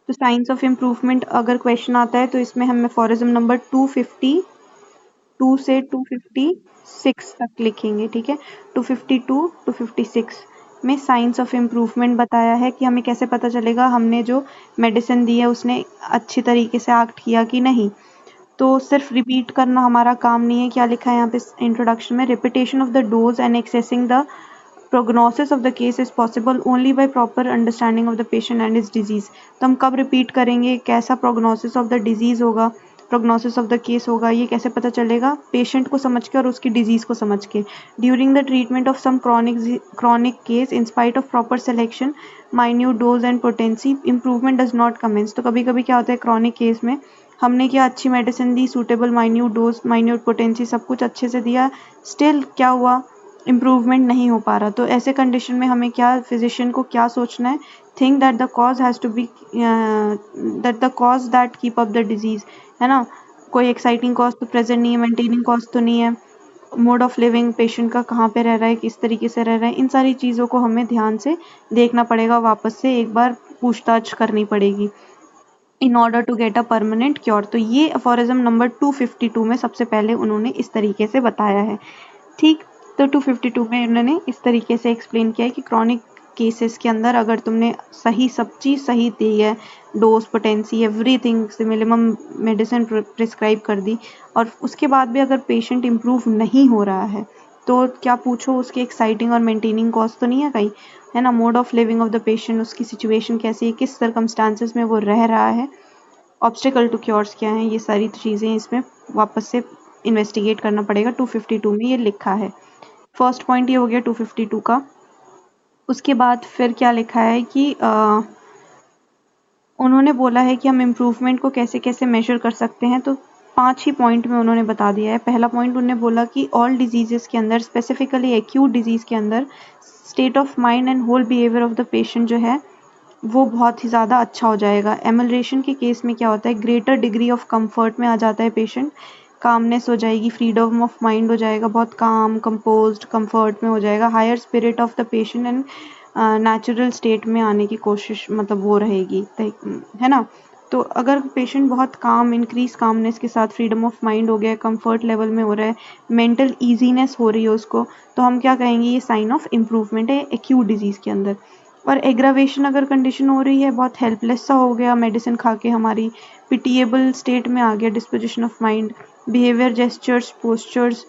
तो science of improvement अगर question आता है तो इसमें हम एफोरिज्म नंबर 252 से 256 तक लिखेंगे, ठीक है। 252 256 में साइंस ऑफ इम्प्रूवमेंट बताया है कि हमें कैसे पता चलेगा हमने जो मेडिसिन दी है उसने अच्छी तरीके से एक्ट किया कि नहीं। तो सिर्फ रिपीट करना हमारा काम नहीं है। क्या लिखा है यहाँ पे इंट्रोडक्शन में, repetition of the dose and accessing the prognosis of the case is possible only by proper understanding of the patient and his disease. तो हम कब रिपीट करेंगे, कैसा प्रोग्नोसिस ऑफ द डिजीज होगा, प्रोग्नोसिस ऑफ द केस होगा, ये कैसे पता चलेगा, पेशेंट को समझ के और उसकी डिजीज को समझ के। During the treatment of some chronic case in spite of proper selection minute dose and potency improvement does not commence. तो कभी कभी क्या होता है क्रॉनिक केस में हमने क्या अच्छी मेडिसिन दी, suitable minute dose minute potency सब कुछ अच्छे से दिया, स्टिल क्या हुआ, इम्प्रूवमेंट नहीं हो पा रहा। तो ऐसे कंडीशन में हमें क्या, फिजिशियन को क्या सोचना है, think that the cause has to be that the cause that keep up the disease, है ना। कोई एक्साइटिंग कॉज तो प्रेजेंट नहीं है, मेंटेनिंग कॉज तो नहीं है, मोड ऑफ लिविंग पेशेंट का कहाँ पे रह रहा है, किस तरीके से रह रहा है, इन सारी चीज़ों को हमें ध्यान से देखना पड़ेगा, वापस से एक बार पूछताछ करनी पड़ेगी in order to get a permanent cure. तो ये अफोरिज्म नंबर 252 में सबसे पहले उन्होंने इस तरीके से बताया है, ठीक। तो 252 में उन्होंने इस तरीके से एक्सप्लेन किया है कि क्रॉनिक केसेस के अंदर अगर तुमने सही सब चीज़ सही दी है, डोज पोटेंसी एवरीथिंग से मिनिमम मेडिसिन प्रिस्क्राइब कर दी, और उसके बाद भी अगर पेशेंट इम्प्रूव नहीं हो रहा है तो क्या पूछो उसकी एक्साइटिंग और मेंटेनिंग कॉज तो नहीं है कहीं, है ना। Mode of living of the patient, उसकी सिचुएशन कैसी है, किस सर्कमस्टांसेस में वो रह रहा है, ऑब्स्टिकल टू क्योर्स क्या हैं, ये सारी चीज़ें इसमें वापस से इन्वेस्टिगेट करना पड़ेगा। 252 में ये लिखा है। फर्स्ट पॉइंट ये हो गया 252 का। उसके बाद फिर क्या लिखा है कि उन्होंने बोला है कि हम इम्प्रूवमेंट को कैसे कैसे मेजर कर सकते हैं। तो 5 ही पॉइंट में उन्होंने बता दिया है। पहला पॉइंट उन्होंने बोला कि ऑल डिजीजेस के अंदर, स्पेसिफिकली एक्यूट डिजीज़ के अंदर, state of mind and whole behaviour of the patient जो है वो बहुत ही ज़्यादा अच्छा हो जाएगा। एमल्रेशन के केस में क्या होता है, ग्रेटर डिग्री ऑफ कंफर्ट में आ जाता है पेशेंट, कामनेस हो जाएगी, फ्रीडम ऑफ माइंड हो जाएगा, बहुत काम कंपोज्ड कंफर्ट में हो जाएगा, higher spirit of the patient and natural state में आने की कोशिश मतलब वो रहेगी, है ना। तो अगर पेशेंट बहुत काम, इंक्रीज कामनेस के साथ फ्रीडम ऑफ माइंड हो गया, कंफर्ट लेवल में हो रहा है, मेंटल ईजीनेस हो रही है उसको, तो हम क्या कहेंगे, ये साइन ऑफ इम्प्रूवमेंट है एक्यूट डिजीज़ के अंदर। और एग्रावेशन अगर कंडीशन हो रही है, बहुत हेल्पलेस सा हो गया मेडिसिन खा के, हमारी पिटिएबल स्टेट में आ गया, disposition of mind, behaviour, gestures, postures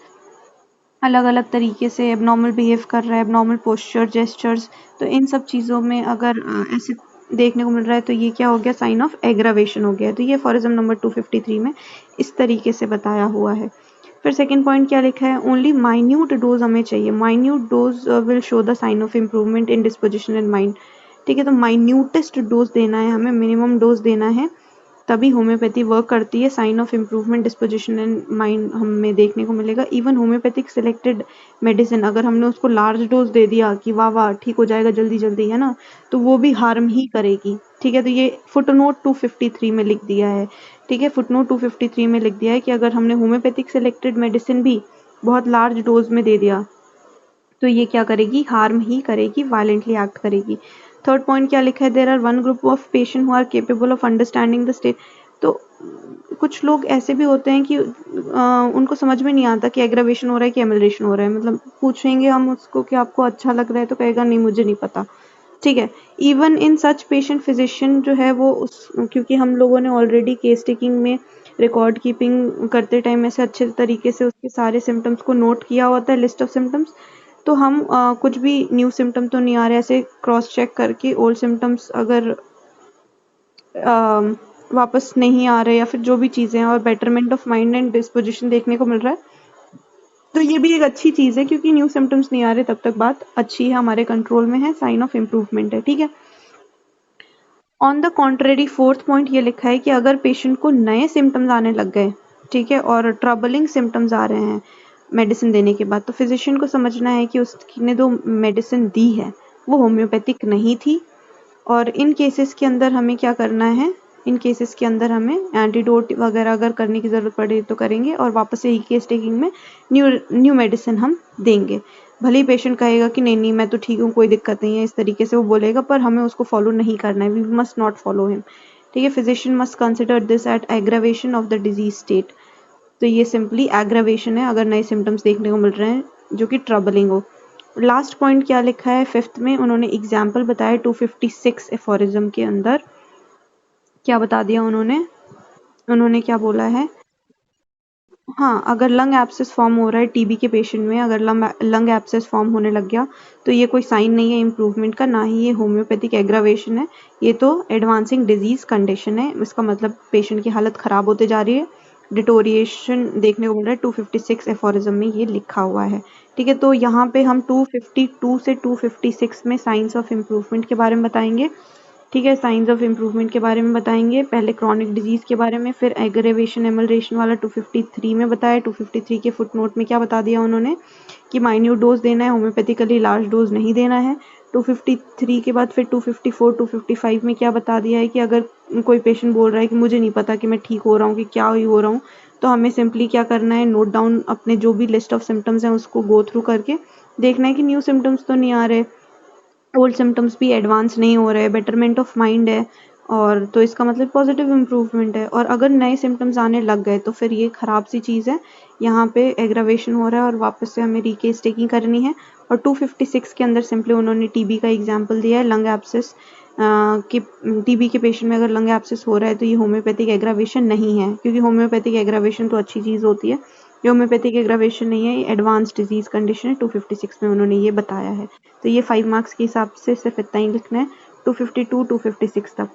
अलग अलग तरीके से एबनॉर्मल बिहेव कर रहा है, एबनॉर्मल पोस्चर, जेस्चर्स, तो इन सब चीज़ों में अगर ऐसे देखने को मिल रहा है तो ये क्या हो गया, साइन ऑफ एग्रावेशन हो गया। तो ये फॉरिज्म नंबर 253 में इस तरीके से बताया हुआ है। फिर सेकंड पॉइंट क्या लिखा है, ओनली माइन्यूट डोज हमें चाहिए, minute dose will show the sign of improvement in disposition and mind, ठीक है। तो माइन्यूटेस्ट डोज देना है हमें, मिनिमम डोज देना है, तभी होम्योपैथी वर्क करती है। Sign of improvement disposition and mind हमें देखने को मिलेगा। इवन होम्योपैथिक सिलेक्टेड मेडिसिन अगर हमने उसको लार्ज डोज दे दिया कि वाह वाह ठीक हो जाएगा जल्दी जल्दी, है ना, तो वो भी हार्म ही करेगी, ठीक है। तो ये फुटनोट 253 में लिख दिया है, ठीक है। फुटनोट 253 में लिख दिया है कि अगर हमने होम्योपैथिक सिलेक्टेड मेडिसिन भी बहुत लार्ज डोज में दे दिया तो ये क्या करेगी, हार्म ही करेगी, वायलेंटली एक्ट करेगी। थर्ड पॉइंट क्या लिखा है, there are one group of patient who are capable of understanding the state. तो कुछ लोग ऐसे भी होते हैं कि उनको समझ में नहीं आता कि एग्रावेशन हो रहा है कि एमल्रेशन हो रहा है, मतलब पूछेंगे हम उसको कि आपको अच्छा लग रहा है तो कहेगा नहीं मुझे नहीं पता, ठीक है। Even in such patient physician जो है वो क्योंकि हम लोगों ने ऑलरेडी केस टेकिंग में रिकॉर्ड कीपिंग करते टाइम ऐसे अच्छे तरीके से उसके सारे सिम्टम्स को नोट किया होता है, लिस्ट ऑफ सिम्टम्स, तो हम कुछ भी न्यू सिम्टम तो नहीं आ रहे, ऐसे क्रॉस चेक करके ओल्ड सिम्टम्स अगर वापस नहीं आ रहे या फिर जो भी चीज़ें हैं और betterment of mind and disposition देखने को मिल रहा है, तो ये भी एक अच्छी चीज़ है क्योंकि न्यू सिम्टम्स नहीं आ रहे तब तक बात अच्छी है, हमारे कंट्रोल में है, साइन ऑफ इम्प्रूवमेंट है, ठीक है। On the contrary fourth point ये लिखा है कि अगर पेशेंट को नए सिम्टम्स आने लग गए, ठीक है, और ट्रबलिंग सिम्टम्स आ रहे हैं मेडिसिन देने के बाद, तो फिजिशियन को समझना है कि उसने जो मेडिसिन दी है वो होम्योपैथिक नहीं थी, और इन केसेस के अंदर हमें क्या करना है, इन केसेस के अंदर हमें एंटीडोट वगैरह अगर करने की ज़रूरत पड़े तो करेंगे, और वापस से ही केस टेकिंग में न्यू मेडिसिन हम देंगे। भले ही पेशेंट कहेगा कि नहीं नहीं मैं तो ठीक हूँ कोई दिक्कत नहीं है, इस तरीके से वो बोलेगा, पर हमें उसको फॉलो नहीं करना है, we must not follow him, ठीक है। Physician must consider this at aggravation of the disease state, तो ये सिंपली एग्रावेशन है अगर नए सिम्टम्स देखने को मिल रहे हैं जो कि ट्रबलिंग हो। लास्ट पॉइंट क्या लिखा है 5th में, उन्होंने एग्जाम्पल बताया 256 एफोरिज्म के अंदर। क्या बता दिया उन्होंने क्या बोला है, हाँ, अगर लंग एब्सेस फॉर्म हो रहा है टीबी के पेशेंट में, अगर लंग एब्सेस फॉर्म होने लग गया तो ये कोई साइन नहीं है इम्प्रूवमेंट का, ना ही ये होम्योपैथिक एग्रावेशन है, ये तो एडवांसिंग डिजीज कंडीशन है। इसका मतलब पेशेंट की हालत खराब होते जा रही है, डिटोरिएशन देखने को मिल रहा है। 256 एफोरिज्म में ये लिखा हुआ है। ठीक है, तो यहाँ पे हम 252 से 256 में साइंस ऑफ इम्प्रूवमेंट के बारे में बताएंगे। ठीक है, साइंस ऑफ इम्प्रूवमेंट के बारे में बताएंगे, पहले क्रॉनिक डिजीज के बारे में, फिर एग्रेवेशन एमल्ट्रेशन वाला 253 में बताया। 253 के फुट नोट में क्या बता दिया उन्होंने कि माइन्यूट डोज देना है, होम्योपैथिकली लार्ज डोज नहीं देना है। 253 के बाद फिर 254 255 में क्या बता दिया है कि अगर कोई पेशेंट बोल रहा है कि मुझे नहीं पता कि मैं ठीक हो रहा हूँ कि क्या हो रहा हूँ, तो हमें सिंपली क्या करना है, नोट डाउन अपने जो भी लिस्ट ऑफ सिम्टम्स हैं उसको गो थ्रू करके देखना है कि न्यू सिम्टम्स तो नहीं आ रहे, ओल्ड सिम्टम्स भी एडवांस नहीं हो रहे, बेटरमेंट ऑफ माइंड है, और तो इसका मतलब पॉजिटिव इम्प्रूवमेंट है। और अगर नए सिम्टम्स आने लग गए तो फिर ये खराब सी चीज़ है, यहाँ पे एग्रावेशन हो रहा है और वापस से हमें रीकेस टेकिंग करनी है। और 256 के अंदर सिंपली उन्होंने टीबी का एग्जाम्पल दिया है, लंग एब्सेस कि टीबी के पेशेंट में अगर लंग एब्सेस हो रहा है तो ये होम्योपैथिक एग्रावेशन नहीं है, क्योंकि होम्योपैथिक एग्रावेशन तो अच्छी चीज़ होती है, ये होम्योपैथिक एग्रावेशन नहीं है, ये एडवांस डिजीज कंडीशन है। 256 में उन्होंने ये बताया है। तो ये 5 मार्क्स के हिसाब से सिर्फ इतना ही लिखना है, 252 256 तक।